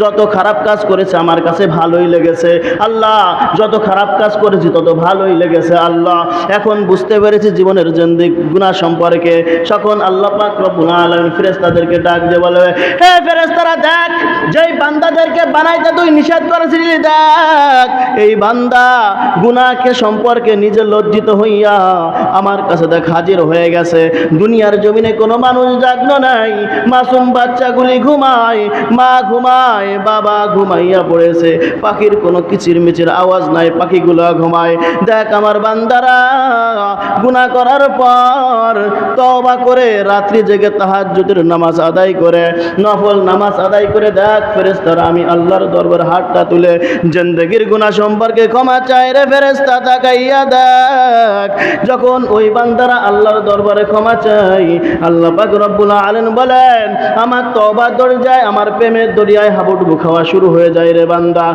যত খারাপ কাজ করেছে আমার কাছে ভালোই লেগেছে আল্লাহ, যত খারাপ কাজ করেছি তত ভালোই লেগেছে আল্লাহ। এখন বুঝতে পেরেছি জীবনের জিন্দেগি গুনাহ সম্পর্কে। তখন আল্লাহ পাক রব্বুল আলামিন ফেরেশতাদেরকে ডাক দিয়ে বলে, হে ফেরেশতারা দেখ, যেই বান্দাদেরকে বানাইতে তুই নিষেধ করেছিলি, দেখ এই বান্দা গুনাহকে সম্পর্কে নিজে লজ্জিত হইয়া আমার কাছে দেখ হাজির হয়ে গেছে। দুনিয়ার জমিনে কোনো মানুষ জাগ্ন নাই, মাসুম বাচ্চাগুলি ঘুমায়, মা ঘুমায়, বাবা ঘুমাইয়া পড়েছে, পাখির কোনো কিচিরমিচির আওয়াজ নাই, পাখিগুলো ঘুমায়। দেখ আমার বান্দারা গুনাহ করার পর তওবা করে রাত্রি জেগে তাহাজ্জুদের নামাজ আদায় করে, নফল নামাজ আদায় করে, দেখ ফেরেশতারা আমি আল্লাহর দরবারে হাতটা তুলে জিন্দেগির গুনাহ সম্পর্কে ক্ষমা চাই রে ফেরেশতা, তাকাইয়া দেখ। যখন ওই বান্দারা আল্লাহর দরবারে ক্ষমা চাই, আল্লাহ পাক রব্বুল আলামিন বলেন আমার তওবার দরজায়, আমার প্রেমের দরিয়ায় হাবুডুবু খাওয়া শুরু হয়ে যায় রে বান্দা।